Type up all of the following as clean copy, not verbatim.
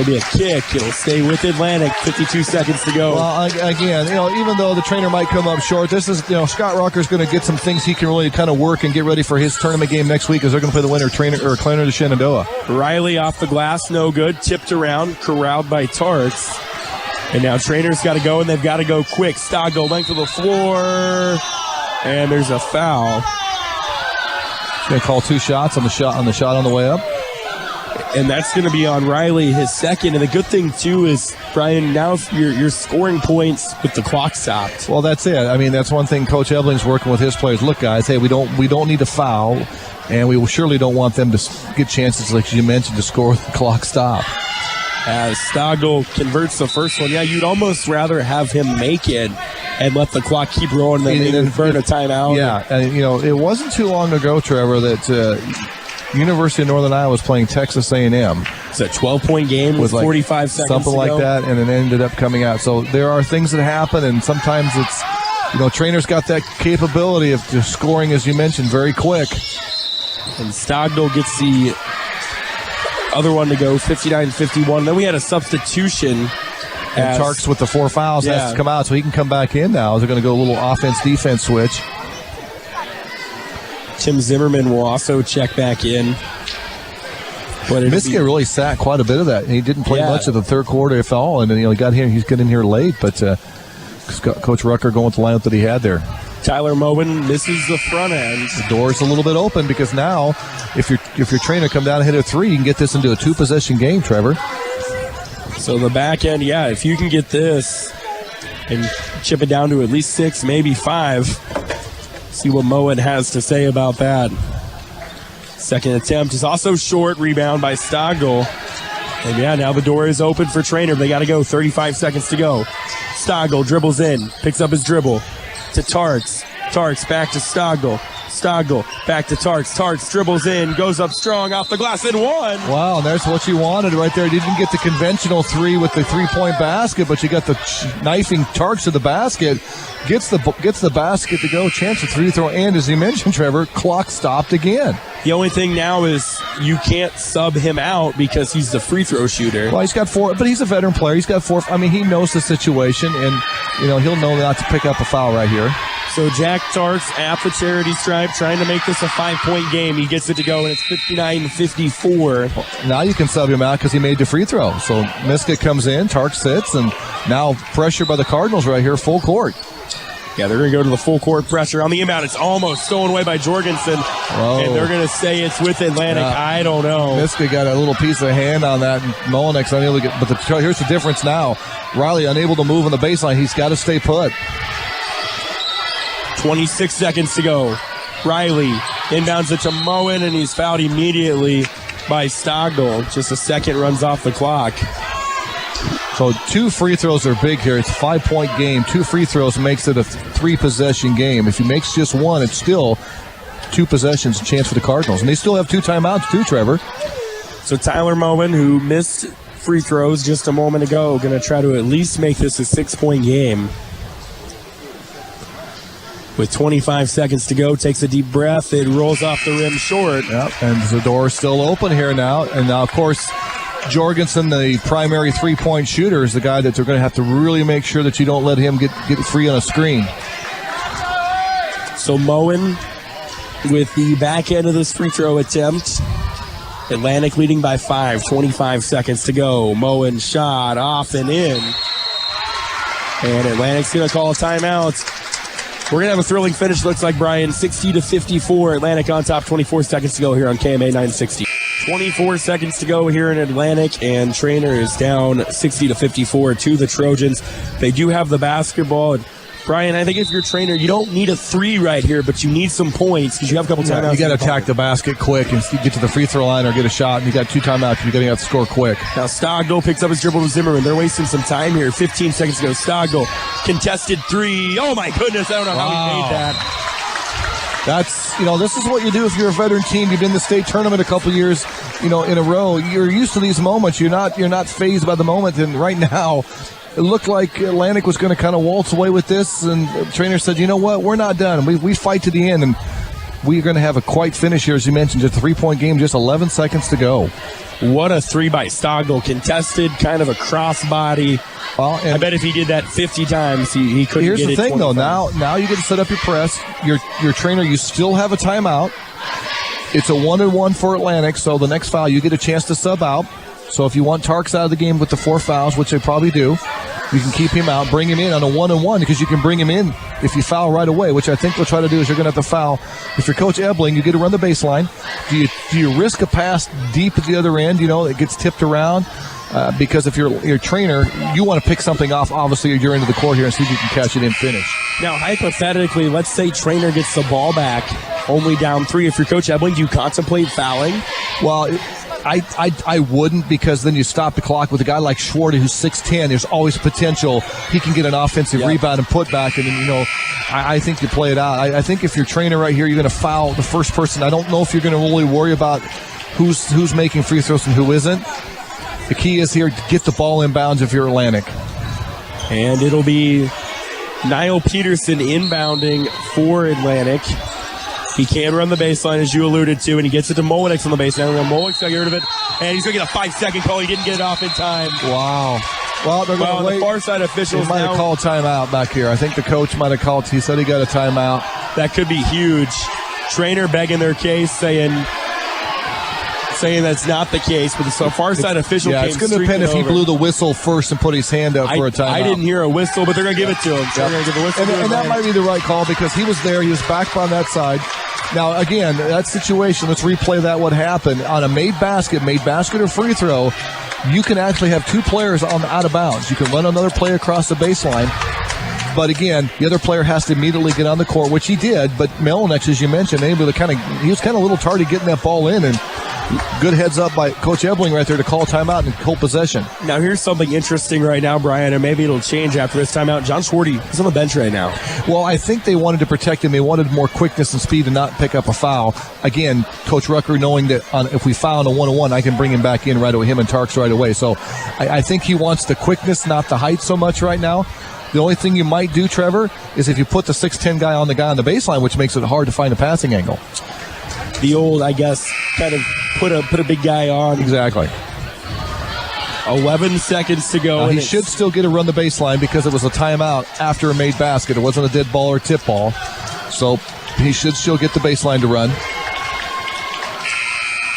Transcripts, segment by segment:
to be a kick. It'll stay with Atlantic. 52 seconds to go. Well, again, even though the Treynor might come up short, this is, Scott Rucker's going to get some things he can really kind of work and get ready for his tournament game next week as they're going to play the winner, Treynor or Treynor to Shenandoah. Riley off the glass, no good. Tipped around, corralled by Tarts. And now Treynor's got to go, and they've got to go quick. Stoggo, length of the floor, and there's a foul. He's going to call 2 shots on the shot on the way up. And that's going to be on Riley, his second. And the good thing, too, is, Brian, now you're scoring points with the clock stopped. Well, that's it. I mean, that's one thing Coach Ebling's working with his players. Look, guys, hey, we don't need to foul, and we surely don't want them to get chances, like you mentioned, to score with the clock stop. As Stoggo converts the first one, you'd almost rather have him make it and let the clock keep rolling than burn a timeout. Yeah, and it wasn't too long ago, Trevor, that University of Northern Iowa was playing Texas A&M. It's a 12-point game with 45 seconds something to like go. that, and it ended up coming out. So there are things that happen, and sometimes it's, Treynor's got that capability of just scoring, as you mentioned, very quick. And Stoggo gets the other one to go, 59-51. Then we had a substitution. And Tarks with the 4 fouls has to come out, so he can come back in now. They're going to go a little offense-defense switch. Tim Zimmerman will also check back in. Michigan really sat quite a bit of that. He didn't play much of the third quarter, if all, and then he got here. He's getting here late, but Coach Rucker going with the lineup that he had there. Tyler Moen misses the front end. The door's a little bit open because now, if your Treynor come down and hit a 3, you can get this into a 2-possession game, Trevor. So the back end, if you can get this and chip it down to at least 6, maybe 5. See what Moen has to say about that. Second attempt is also short. Rebound by Stoggo. And now the door is open for Treynor. They got to go. 35 seconds to go. Stoggo dribbles in. Picks up his dribble to Tarks. Tarks back to Stoggo. Stoggo back to Tarks. Tarks dribbles in. Goes up strong off the glass and one. Wow, and there's what you wanted right there. You didn't get the conventional 3 with the 3-point basket, but you got the knifing Tarks to the basket. Gets the basket to go. Chance for 3-throw. And as you mentioned, Trevor, clock stopped again. The only thing now is you can't sub him out because he's the free throw shooter. Well, he's got 4, but he's a veteran player. He's got 4. I mean, he knows the situation, and he'll know not to pick up a foul right here. So Jack Tarks at the charity stripe, trying to make this a 5-point game. He gets it to go, and it's 59-54. Now you can sub him out because he made the free throw. So Miska comes in, Tarks sits, and now pressure by the Cardinals right here, full court. Yeah, they're going to go to the full court pressure on the inbound. It's almost stolen away by Jorgensen. Whoa. And they're going to say it's with Atlantic. I don't know. Miska got a little piece of hand on that, and Molenek's unable to get. But here's the difference now. Riley unable to move on the baseline. He's got to stay put. 26 seconds to go. Riley inbounds it to Moen, and he's fouled immediately by Stoggo. Just a second runs off the clock. So 2 free throws are big here. It's a 5-point game. 2 free throws makes it a 3-possession game. If he makes just 1, it's still 2 possessions, a chance for the Cardinals. And they still have 2 timeouts too, Trevor. So Tyler Moen, who missed free throws just a moment ago, going to try to at least make this a 6-point game. With 25 seconds to go, takes a deep breath. It rolls off the rim short. Yep, and the door's still open here now. And now, of course, Jorgensen, the primary 3-point shooter, is the guy that they're going to have to really make sure that you don't let him get free on a screen. So Moen with the back end of this free throw attempt. Atlantic leading by 5, 25 seconds to go. Moen shot off and in. And Atlantic's going to call a timeout. We're going to have a thrilling finish, looks like, Brian. 60-54. Atlantic on top, 24 seconds to go here on KMA 960. 24 seconds to go here in Atlantic, and Treynor is down 60-54 to the Trojans. They do have the basketball. And Brian, I think if you're Treynor, you don't need a 3 right here, but you need some points because you have a couple timeouts. You got to attack the basket quick and get to the free throw line or get a shot, and you got 2 timeouts. You're going to have to score quick. Now Stoggo picks up his dribble to Zimmerman. They're wasting some time here. 15 seconds to go. Stoggo, contested 3. Oh my goodness, I don't know how he made that. That's, this is what you do if you're a veteran team. You've been in the state tournament a couple years, in a row. You're used to these moments. You're not fazed by the moment. And right now, it looked like Atlantic was going to kind of waltz away with this. And Treynor said, you know what? We're not done. We fight to the end. And we're going to have a quiet finish here, as you mentioned. A 3-point game, just 11 seconds to go. What a three by Stogel. Contested, kind of a crossbody. Well, and I bet if he did that 50 times, he couldn't here's get it. Here's the thing, 25. though. Now you get to set up your press. Your trainer, you still have a timeout. It's a 1-1 for Atlantic, so the next foul, you get a chance to sub out. So if you want Tarks out of the game with the 4 fouls, which they probably do, you can keep him out, bring him in on a 1-1, because you can bring him in if you foul right away, which I think they'll try to do is you're going to have to foul. If you're Coach Ebling, you get to run the baseline. Do you risk a pass deep at the other end, it gets tipped around? Because if you're your trainer, you want to pick something off, obviously, you're into the court here and see if you can catch it and finish. Now, hypothetically, let's say Treynor gets the ball back, only down 3. If you're Coach Ebling, do you contemplate fouling? Well, I wouldn't, because then you stop the clock with a guy like Schwarty who's 6'10". There's always potential he can get an offensive rebound and put back, and then I think you play it out. I think if you're Treynor right here, you're going to foul the first person. I don't know if you're going to really worry about who's making free throws and who isn't. The key is here to get the ball inbounds if you're Atlantic. And it'll be Niall Peterson inbounding for Atlantic. He can run the baseline, as you alluded to, and he gets it to Molinix on the baseline. Molinix got to get rid of it, and he's going to get a 5-second call. He didn't get it off in time. Wow. Well, they're going to wait. The far side officials might have called timeout back here. I think the coach might have called. He said he got a timeout. That could be huge. Treynor begging their case, saying that's not the case, but the far side official came it's going to depend if he blew the whistle first and put his hand up for a timeout. I didn't hear a whistle, but they're going to give it to him. They're going to give the whistle and that might be the right call, because he was there. He was back on that side. Now, again, that situation, let's replay that, what happened. On a made basket or free throw, you can actually have 2 players out of bounds. You can run another play across the baseline. But again, the other player has to immediately get on the court, which he did. But Melinex, as you mentioned, he was kind of a little tardy getting that ball in, and good heads up by Coach Ebling right there to call timeout and hold possession. Now, here's something interesting right now, Brian, and maybe it'll change after this timeout. John Schwarty is on the bench right now. Well, I think they wanted to protect him. They wanted more quickness and speed and not pick up a foul. Again, Coach Rucker knowing that if we foul on a 1-on-1, I can bring him back in right away, him and Tarks right away. So I think he wants the quickness, not the height so much right now. The only thing you might do, Trevor, is if you put the 6'10" guy on the baseline, which makes it hard to find a passing angle. The old, I guess, kind of put a big guy on. Exactly. 11 seconds to go. He should still get to run the baseline because it was a timeout after a made basket. It wasn't a dead ball or tip ball. So he should still get the baseline to run.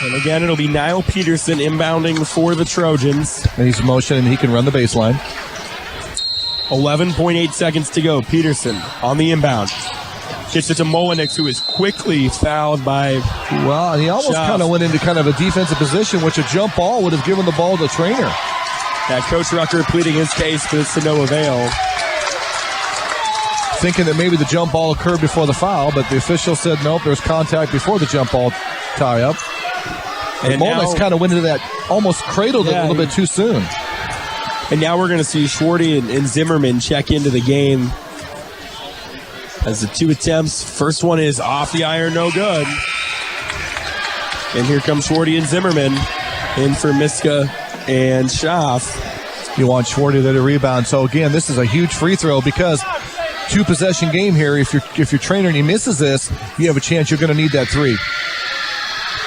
And again, it'll be Niall Peterson inbounding for the Trojans. And he's in motion, and he can run the baseline. 11.8 seconds to go. Peterson on the inbound. Gets it to Molinix, who is quickly fouled by... Well, and he almost kind of went into kind of a defensive position, which a jump ball would have given the ball to Treynor. Coach Rucker pleading his case, but it's to no avail. Thinking that maybe the jump ball occurred before the foul, but the official said nope, there was contact before the jump ball tie-up. And Molinix kind of went into that, almost cradled it a little bit too soon. And now we're going to see Schwarty and Zimmerman check into the game. As the 2 attempts, first one is off the iron, no good. And here comes Schwarty and Zimmerman in for Miska and Schaff. You want Schwarty there to rebound. So again, this is a huge free throw because 2-possession game here. If you're Treynor and he misses this, you have a chance you're going to need that 3.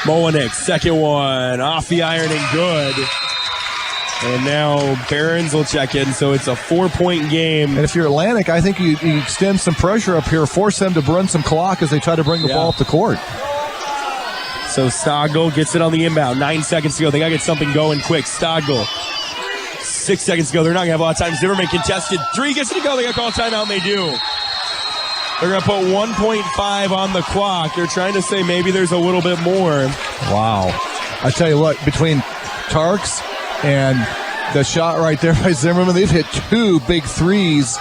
Molinix, second one, off the iron and good. And now Barons will check in, so it's a 4-point game. And if you're Atlantic, I think you extend some pressure up here, force them to run some clock as they try to bring the ball up the court. So Stogel gets it on the inbound. 9 seconds to go. They got to get something going quick. Stogel. 6 seconds to go. They're not going to have a lot of time. Zimmerman contested. 3 gets it to go. They got to call timeout, and they do. They're going to put 1.5 on the clock. They're trying to say maybe there's a little bit more. Wow. I tell you what, between Tarks and the shot right there by Zimmerman, they've hit 2 big threes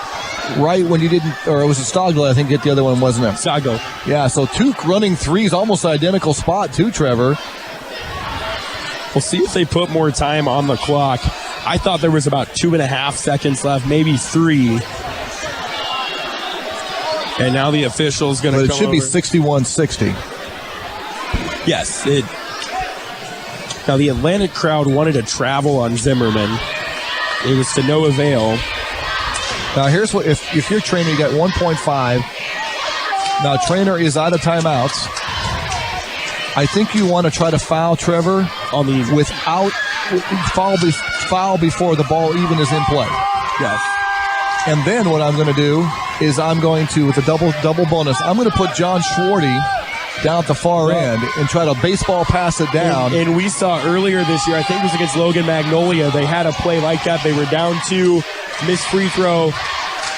right when you didn't, or it was a Stogel, I think, hit the other one, wasn't it? Stogel. Yeah, so 2 running threes, almost identical spot too, Trevor. We'll see if they put more time on the clock. I thought there was about 2.5 seconds left, maybe 3. And now the official's going to come over. But it should be 61-60. Yes, Now, the Atlantic crowd wanted to travel on Zimmerman. It was to no avail. Now, here's what, if you're Treynor, you got 1.5. Now, Treynor is out of timeouts. I think you want to try to foul Trevor on the without foul before the ball even is in play. Yes. And then what I'm going to do is I'm going to, with a double bonus, I'm going to put John Schwarty down at the far end and try to baseball pass it down. And we saw earlier this year, I think it was against Logan Magnolia, they had a play like that. They were down 2, missed free throw,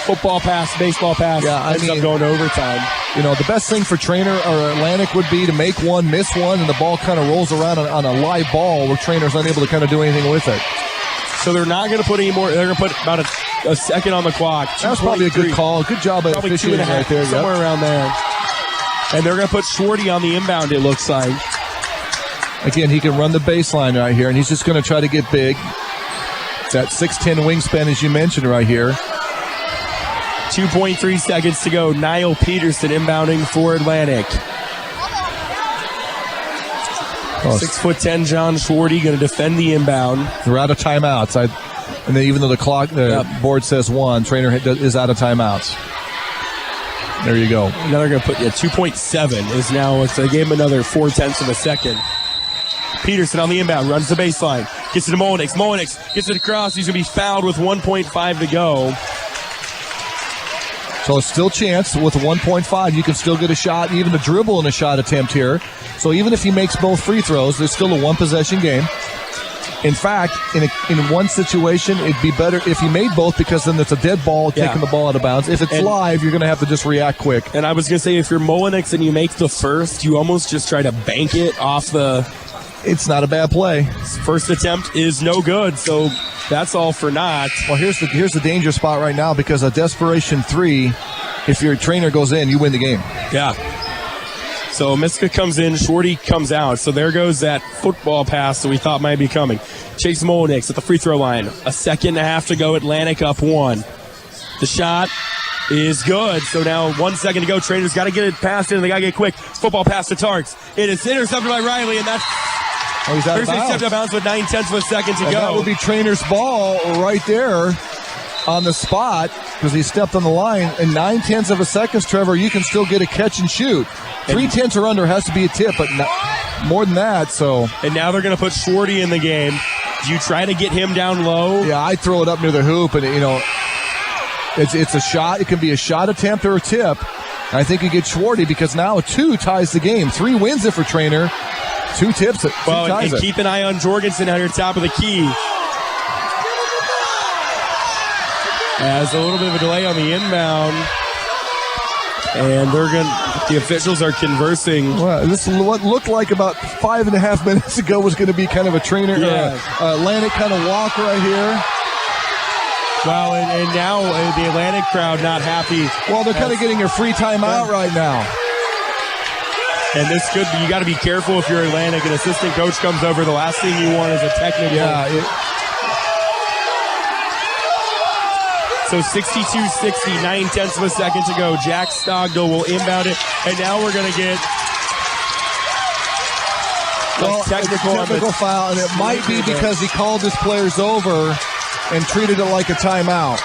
football pass, baseball pass, ends up going to overtime. You know, the best thing for Treynor or Atlantic would be to make one, miss one, and the ball kind of rolls around on a live ball where Treynor's unable to kind of do anything with it. So they're not going to put any more. They're going to put about a second on the clock. That's probably a good call. Good job at officiating right there. Somewhere around there. And they're going to put Schwarty on the inbound, it looks like. Again, he can run the baseline right here, and he's just going to try to get big. It's that 6'10 wingspan, as you mentioned right here. 2.3 seconds to go. Niall Peterson inbounding for Atlantic. 6'10" John Schwarty going to defend the inbound. They're out of timeouts. And then even though the board says 1, Treynor is out of timeouts. There you go. Now they're going to put 2.7 is now. They gave him another 0.4 of a second. Peterson on the inbound, runs the baseline, gets it to Molinix. Molinix gets it across. He's going to be fouled with 1.5 to go. So it's still a chance with 1.5. You can still get a shot, even a dribble in a shot attempt here. So even if he makes both free throws, there's still a one-possession game. In fact, in one situation, it'd be better if he made both because then it's a dead ball taking the ball out of bounds. If it's live, you're going to have to just react quick. And I was going to say, if you're Molinix and you make the first, you almost just try to bank it off the... It's not a bad play. First attempt is no good, so that's all for naught. Well, here's the danger spot right now because a desperation 3, if your Treynor goes in, you win the game. Yeah. So Miska comes in, Schwarty comes out. So there goes that football pass that we thought might be coming. Chase Molinix at the free throw line. A second and a half to go. Atlantic up 1. The shot is good. So now 1 second to go. Treynor's got to get it passed in. They got to get quick. Football pass to Tarks. It is intercepted by Riley, and that's he's out of bounds. Intercepted out of bounds with 9/10 of a second to go. That would be Treynor's ball right there on the spot because he stepped on the line. In 9/10 of a second, Trevor, you can still get a catch and shoot. 3/10 or under has to be a tip, but more than that. So. And now they're going to put Schwarty in the game. Do you try to get him down low? Yeah, I throw it up near the hoop, and it's a shot. It can be a shot attempt or a tip. I think you get Schwarty because now a 2 ties the game. 3 wins it for Treynor. 2 tips it. And keep an eye on Jorgensen at your top of the key. As a little bit of a delay on the inbound. And the officials are conversing. Well, this is what looked like about 5.5 minutes ago was going to be kind of a Treynor, Atlantic kind of walk right here. Well, and now the Atlantic crowd not happy. Well, they're kind of getting a free timeout right now. And this could be, you got to be careful if you're Atlantic. An assistant coach comes over, the last thing you want is a technical. So 62-60, 9/10 of a second to go. Jack Stogdell will inbound it. And now we're going to get a technical foul. And it might be because he called his players over and treated it like a timeout.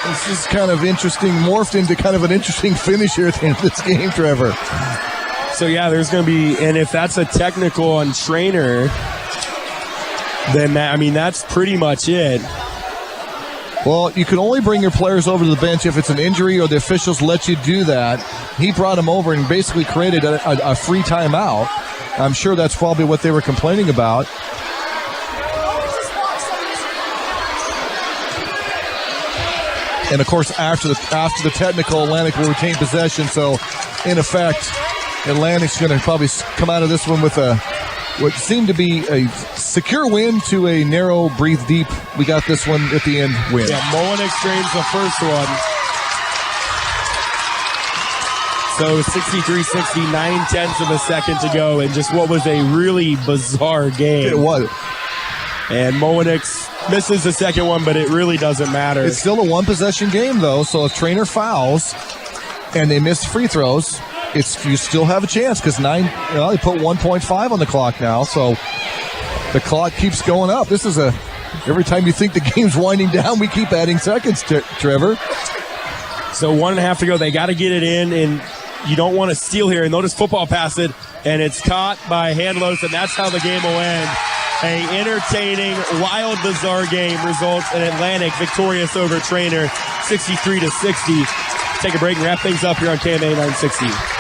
This is kind of interesting, morphed into kind of an interesting finish here at the end of this game, Trevor. So, yeah, there's going to be, and if that's a technical on Treynor, then that's pretty much it. Well, you can only bring your players over to the bench if it's an injury or the officials let you do that. He brought them over and basically created a free timeout. I'm sure that's probably what they were complaining about. And, of course, after the technical, Atlantic will retain possession. So, in effect, Atlantic's going to probably come out of this one with what seemed to be a secure win to a narrow, breathe deep. We got this one at the end win. Yeah, Molinix drains the first one. So 63-60, 9/10 of a second to go, and just what was a really bizarre game. It was. And Molinix misses the second one, but it really doesn't matter. It's still a one-possession game, though, so if Treynor fouls and they miss free throws, you still have a chance because they put 1.5 on the clock now, so the clock keeps going up. This is every time you think the game's winding down, we keep adding seconds, Trevor. So 1.5 to go. They got to get it in, and you don't want to steal here. And notice football pass it, and it's caught by Handlos, and that's how the game will end. A entertaining, wild, bizarre game results in Atlantic victorious over Treynor, 63-60. Take a break and wrap things up here on KMA 960.